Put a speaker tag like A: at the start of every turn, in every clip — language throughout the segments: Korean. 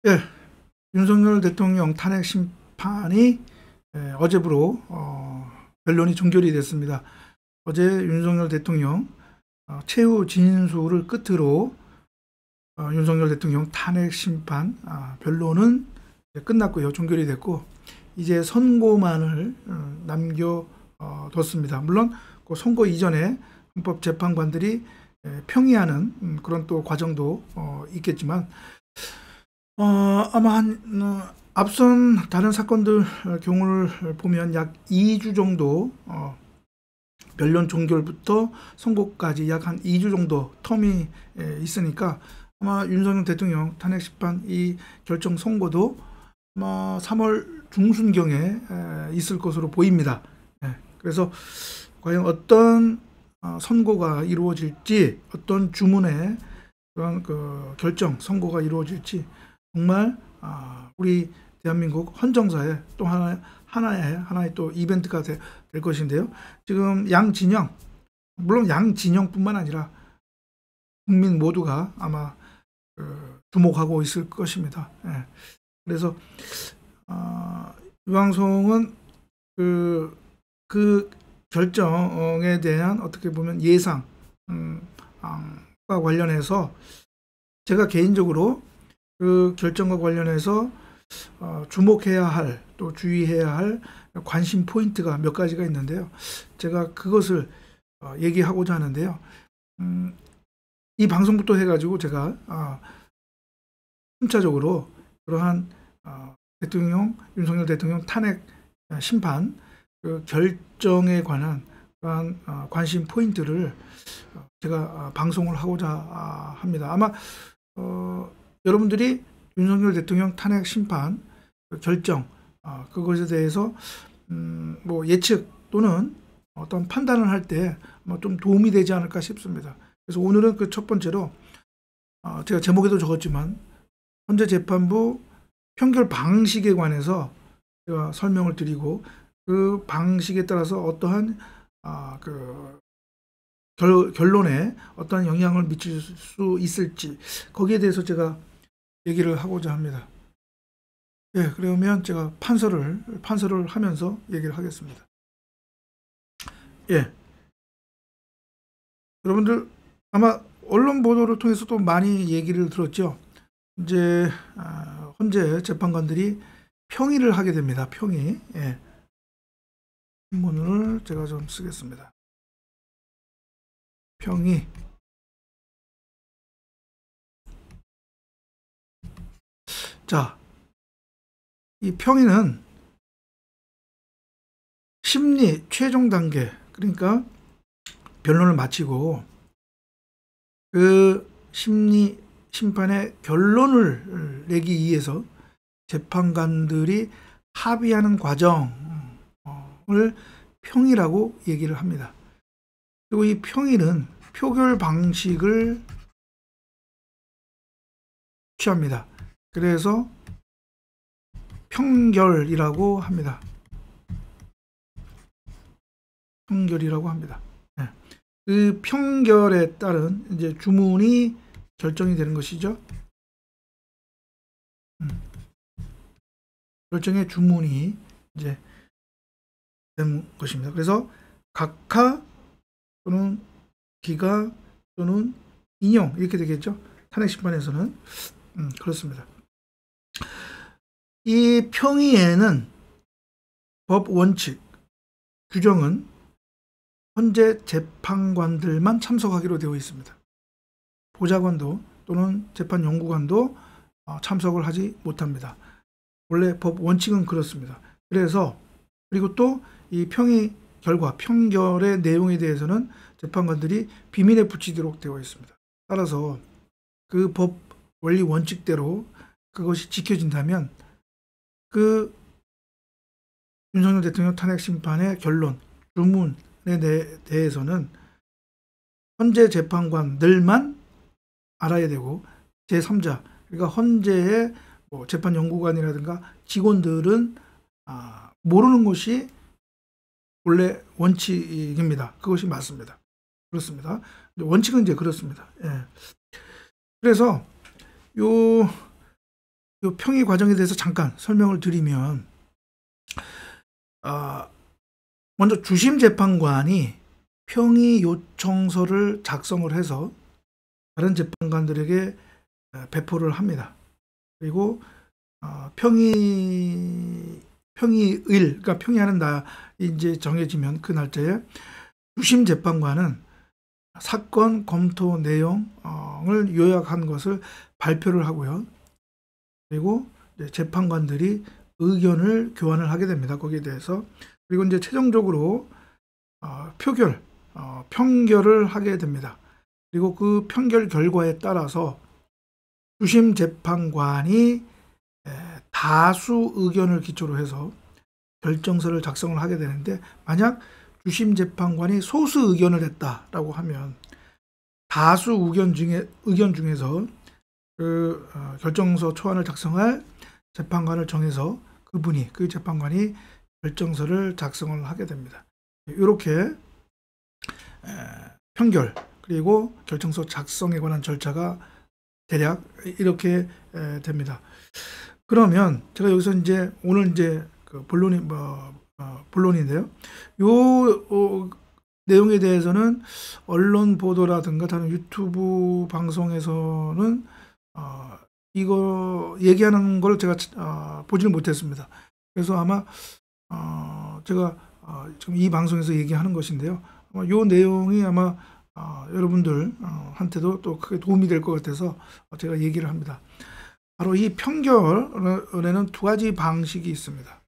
A: 예, 윤석열 대통령 탄핵 심판이 어제부로 변론이 종결이 됐습니다. 어제 윤석열 대통령 최후 진술을 끝으로 윤석열 대통령 탄핵 심판 변론은 끝났고요. 종결이 됐고 이제 선고만을 남겨뒀습니다. 물론 그 선고 이전에 헌법재판관들이 평의하는 그런 또 과정도 있겠지만 아마 앞선 다른 사건들 경우를 보면 약 2주 정도 변론 종결부터 선고까지 약 한 2주 정도 텀이 있으니까 아마 윤석열 대통령 탄핵 심판 이 결정 선고도 아마 3월 중순경에 있을 것으로 보입니다. 그래서 과연 어떤 선고가 이루어질지, 어떤 주문의 그런 그 결정 선고가 이루어질지 정말 우리 대한민국 헌정사에 또 하나의 또 이벤트가 될 것인데요. 지금 양 진영, 물론 양 진영뿐만 아니라 국민 모두가 아마 주목하고 있을 것입니다. 그래서 유방송은 그 결정에 대한 어떻게 보면 예상과 관련해서 제가 개인적으로 그 결정과 관련해서 주목해야 할, 또 주의해야 할 관심 포인트가 몇 가지가 있는데요. 제가 그것을 얘기하고자 하는데요. 이 방송부터 해가지고 제가 순차적으로 그러한 윤석열 대통령 탄핵 심판 그 결정에 관한 그러한 관심 포인트를 제가 방송을 하고자 합니다. 아마 여러분들이 윤석열 대통령 탄핵 심판 결정 그것에 대해서 뭐 예측 또는 어떤 판단을 할 때 좀 도움이 되지 않을까 싶습니다. 그래서 오늘은 그 첫 번째로 제가 제목에도 적었지만 헌재 재판부 평결 방식에 관해서 제가 설명을 드리고 그 방식에 따라서 어떠한 그 결론에 어떠한 영향을 미칠 수 있을지 거기에 대해서 제가 얘기를 하고자 합니다. 그러면 제가 판서를 하면서 얘기를 하겠습니다. 여러분들 아마 언론 보도를 통해서 또 많이 얘기를 들었죠. 이제 헌재 재판관들이 평의를 하게 됩니다. 평의. 신문을 제가 좀 쓰겠습니다. 평의. 자, 이 평의는 심리 최종 단계, 그러니까 변론을 마치고 그 심리 심판의 결론을 내기 위해서 재판관들이 합의하는 과정을 평의라고 얘기를 합니다. 그리고 이 평의는 표결 방식을 취합니다. 그래서 평결이라고 합니다. 평결이라고 합니다. 그 평결에 따른 이제 주문이 결정이 되는 것이죠. 결정의 주문이 이제 되는 것입니다. 그래서 각하 또는 기가 또는 인용 이렇게 되겠죠. 탄핵 심판에서는 그렇습니다. 이 평의에는 법 원칙 규정은 헌재 재판관들만 참석하기로 되어 있습니다. 보좌관도 또는 재판연구관도 참석을 하지 못합니다. 원래 법 원칙은 그렇습니다. 그리고 또 이 평의 결과, 평결의 내용에 대해서는 재판관들이 비밀에 붙이도록 되어 있습니다. 따라서 그 법 원리 원칙대로 그것이 지켜진다면 그 윤석열 대통령 탄핵 심판의 결론, 주문에 대해서는 헌재 재판관들만 알아야 되고 제3자, 그러니까 헌재의 뭐 재판연구관이라든가 직원들은 모르는 것이 원래 원칙입니다. 그것이 맞습니다. 그렇습니다. 원칙은 이제 그렇습니다. 그래서 요 이 평의 과정에 대해서 잠깐 설명을 드리면, 먼저 주심 재판관이 평의 요청서를 작성을 해서 다른 재판관들에게 배포를 합니다. 그리고 평의일, 그러니까 평의하는 날이 이제 정해지면 그 날짜에 주심 재판관은 사건 검토 내용을 요약한 것을 발표를 하고요. 그리고 이제 재판관들이 의견을 교환을 하게 됩니다. 거기에 대해서. 그리고 이제 최종적으로 평결을 하게 됩니다. 그리고 그 평결 결과에 따라서 주심 재판관이 다수 의견을 기초로 해서 결정서를 작성을 하게 되는데, 만약 주심 재판관이 소수 의견을 했다라고 하면 다수 의견 중에서 그 결정서 초안을 작성할 재판관을 정해서 그 재판관이 결정서를 작성을 하게 됩니다. 이렇게 평결 그리고 결정서 작성에 관한 절차가 대략 이렇게 됩니다. 그러면 제가 여기서 이제 오늘 이제 그 본론인데요. 요 내용에 대해서는 언론 보도라든가 다른 유튜브 방송에서는 이거 얘기하는 걸 제가 보지를 못했습니다. 그래서 아마 제가 지금 이 방송에서 얘기하는 것인데요. 아마 요 내용이 아마 여러분들 한테도 또 크게 도움이 될 것 같아서 제가 얘기를 합니다. 바로 이 평결에는 두 가지 방식이 있습니다.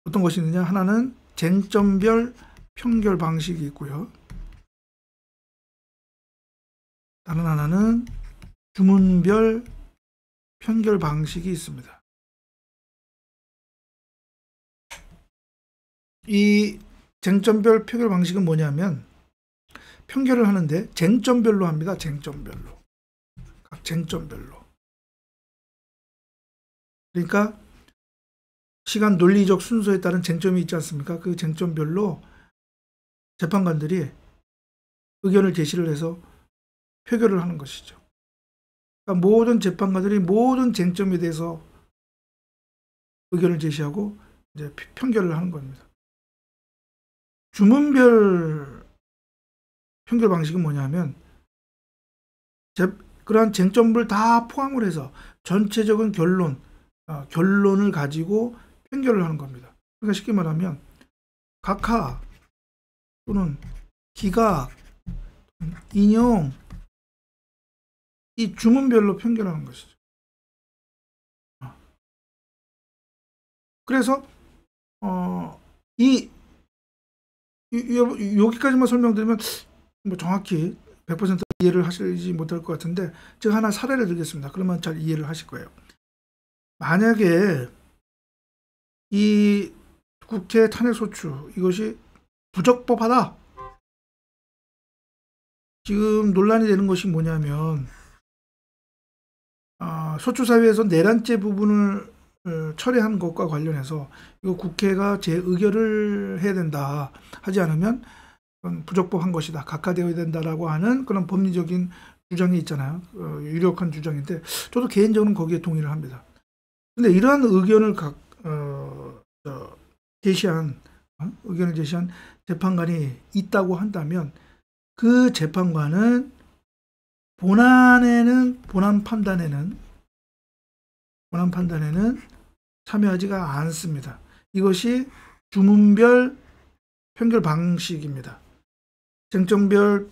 A: 어떤 것이 있느냐? 하나는 쟁점별 평결 방식이 있고요. 다른 하나는 주문별 평결 방식이 있습니다. 이 쟁점별 평결 방식은 뭐냐면, 평결을 하는데 쟁점별로 합니다. 쟁점별로. 각 쟁점별로. 그러니까 시간 논리적 순서에 따른 쟁점이 있지 않습니까? 그 쟁점별로 재판관들이 의견을 제시를 해서 표결을 하는 것이죠. 그러니까 모든 재판관들이 모든 쟁점에 대해서 의견을 제시하고 이제 평결을 하는 겁니다. 주문별 평결 방식은 뭐냐면, 그러한 쟁점을 다 포함을 해서 전체적인 결론을 가지고 평결을 하는 겁니다. 그러니까 쉽게 말하면 각하 또는 기각, 인용, 이 주문별로 평결하는 것이죠. 그래서 여기까지만 설명드리면 뭐 정확히 100% 이해를 하시지 못할 것 같은데, 제가 하나 사례를 들겠습니다. 그러면 잘 이해를 하실 거예요. 만약에 이 국회 탄핵소추 이것이 부적법하다, 지금 논란이 되는 것이 뭐냐면, 소추사위에서 내란죄 부분을 처리한 것과 관련해서 이거 국회가 재의결을 해야 된다, 하지 않으면 그건 부적법한 것이다, 각하되어야 된다라고 하는 그런 법리적인 주장이 있잖아요. 유력한 주장인데 저도 개인적으로는 거기에 동의를 합니다. 근데 이러한 의견을 의견을 제시한 재판관이 있다고 한다면, 그 재판관은 본안 판단에는 참여하지가 않습니다. 이것이 주문별 평결 방식입니다. 쟁점별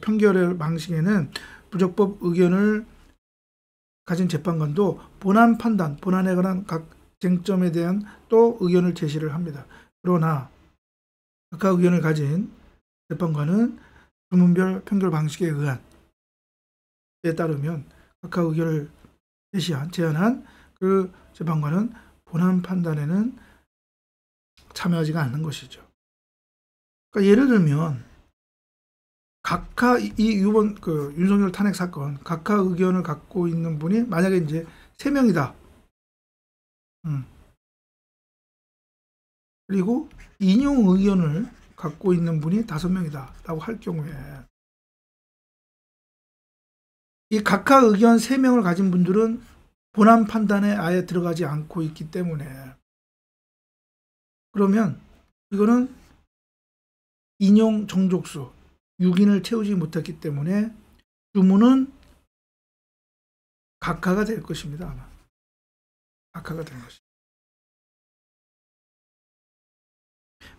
A: 평결의 방식에는 부적법 의견을 가진 재판관도 본안에 관한 각 쟁점에 대한 또 의견을 제시를 합니다. 그러나 각각 의견을 가진 재판관은 주문별 평결 방식에 따르면 각각 의견을 제안한 그 재판관은 본안 판단에는 참여하지가 않는 것이죠. 그러니까 예를 들면 이번 윤석열 탄핵 사건 각하 의견을 갖고 있는 분이 만약에 이제 3명이다. 그리고 인용 의견을 갖고 있는 분이 5명이다 라고 할 경우에, 이 각하 의견 3명을 가진 분들은 본안 판단에 아예 들어가지 않고 있기 때문에, 그러면 이거는 인용 정족수 6인을 채우지 못했기 때문에 주문은 각하가 될 것입니다. 아마 각하가 될 것입니다.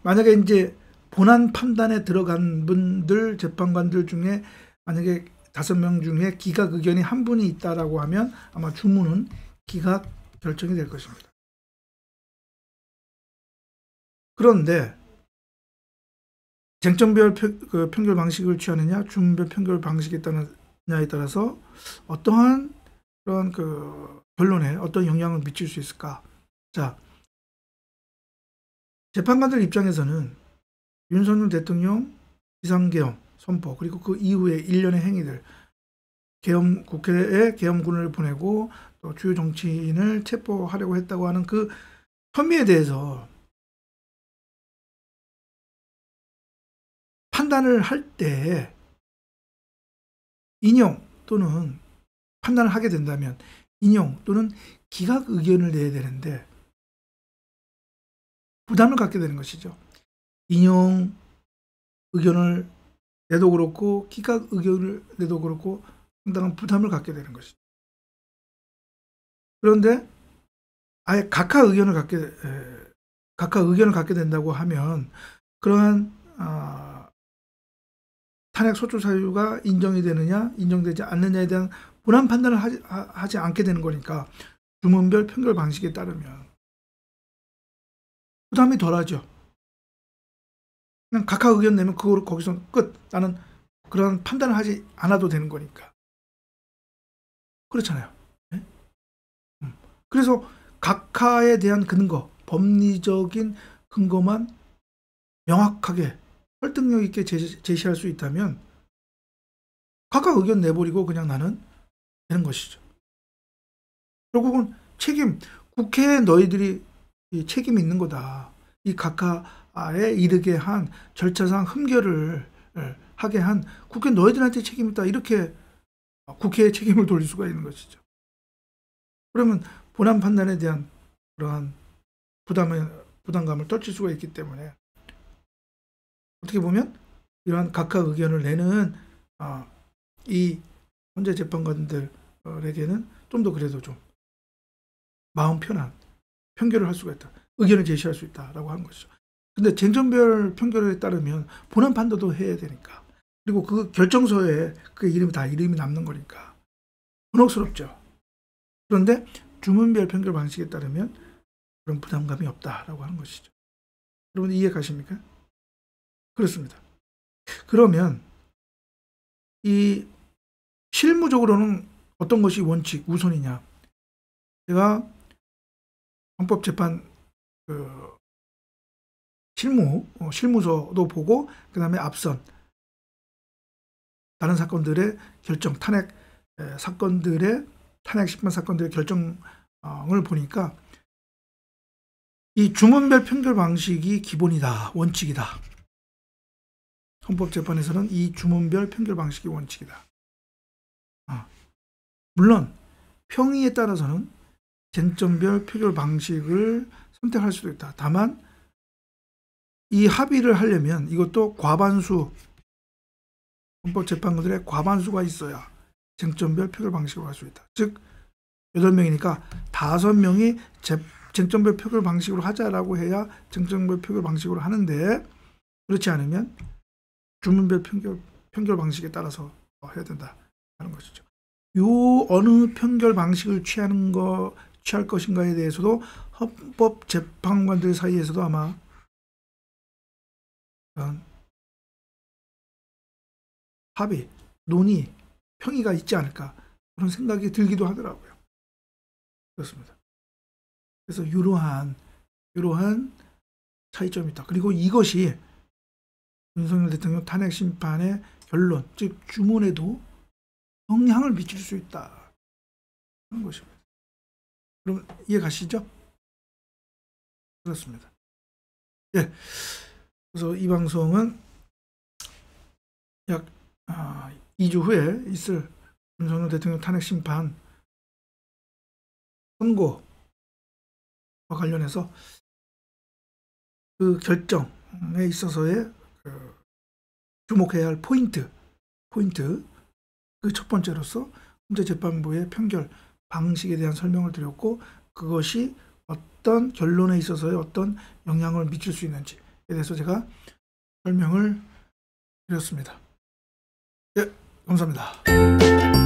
A: 만약에 이제 본안 판단에 들어간 분들, 재판관들 중에 만약에 5명 중에 기각 의견이 한 분이 있다라고 하면 아마 주문은 기각 결정이 될 것입니다. 그런데 쟁점별 평결 방식을 취하느냐, 주문별 평결 방식에 따르냐에 따라서 어떠한 그런 결론에 어떤 영향을 미칠 수 있을까? 자, 재판관들 입장에서는 윤석열 대통령 비상계엄 선포, 그리고 그 이후에 일련의 행위들, 국회에 계엄군을 보내고 또 주요 정치인을 체포하려고 했다고 하는 그 혐의에 대해서 판단을 할 때 인용 또는 판단을 하게 된다면 인용 또는 기각 의견을 내야 되는데 부담을 갖게 되는 것이죠. 인용 의견을 내도 그렇고 기각 의견을 내도 그렇고 상당한 부담을 갖게 되는 것이죠. 그런데 아예 각하 의견을 갖게 된다고 하면 그러한 탄핵 소추 사유가 인정이 되느냐 인정되지 않느냐에 대한 본안 판단을 하지 않게 되는 거니까 주문별 평결 방식에 따르면 부담이 덜하죠. 그냥 각하 의견 내면 그거로 거기서 끝. 나는 그런 판단을 하지 않아도 되는 거니까. 그렇잖아요. 네? 그래서 각하에 대한 근거, 법리적인 근거만 명확하게 설득력 있게 제시할 수 있다면 각하 의견 내버리고 그냥 나는 되는 것이죠. 결국은 국회에 너희들이 이 책임이 있는 거다. 이 각하에 이르게 한 절차상 흠결을 하게 한 국회 너희들한테 책임이 있다. 이렇게 국회에 책임을 돌릴 수가 있는 것이죠. 그러면 본안 판단에 대한 그러한 부담감을 떨칠 수가 있기 때문에 어떻게 보면 이러한 각하 의견을 내는 이 헌재 재판관들에게는 좀 더 그래도 좀 마음 편한 평결을 할 수가 있다. 의견을 제시할 수 있다라고 하는 것이죠. 근데 쟁점별 평결에 따르면 본안 판단도 해야 되니까. 그리고 그 결정서에 그 이름이 남는 거니까. 곤혹스럽죠. 그런데 주문별 평결 방식에 따르면 그런 부담감이 없다라고 하는 것이죠. 여러분 이해 가십니까? 그렇습니다. 그러면 이 실무적으로는 어떤 것이 원칙, 우선이냐. 제가 헌법재판 실무서도 보고 그다음에 앞선 다른 사건들의 결정, 탄핵 심판 사건들의 결정을 보니까 이 주문별 평결 방식이 기본이다, 원칙이다. 헌법재판에서는 이 주문별 평결 방식이 원칙이다. 물론 평의에 따라서는 쟁점별 평결 방식을 선택할 수도 있다. 다만 이 합의를 하려면 이것도 과반수, 헌법재판관들의 과반수가 있어야 쟁점별 표결 방식으로 할 수 있다. 즉 8명이니까 5명이 쟁점별 표결 방식으로 하자라고 해야 쟁점별 표결 방식으로 하는데 그렇지 않으면 주문별 평결 방식에 따라서 해야 된다 하는 것이죠. 요 어느 평결 방식을 취할 것인가에 대해서도 헌법재판관들 사이에서도 아마 합의, 논의, 평의가 있지 않을까 그런 생각이 들기도 하더라고요. 그렇습니다. 그래서 이러한 차이점이 있다. 그리고 이것이 윤석열 대통령 탄핵 심판의 결론, 즉 주문에도 영향을 미칠 수 있다 하는 것입니다. 그럼 이해 가시죠? 그렇습니다. 예. 그래서 이 방송은 약 2주 후에 있을 윤석열 대통령 탄핵 심판 선고와 관련해서 그 결정에 있어서의 주목해야 할 포인트 그 첫 번째로서 헌재재판부의 판결 방식에 대한 설명을 드렸고, 그것이 어떤 결론에 있어서의 어떤 영향을 미칠 수 있는지에 대해서 제가 설명을 드렸습니다. 예, 감사합니다.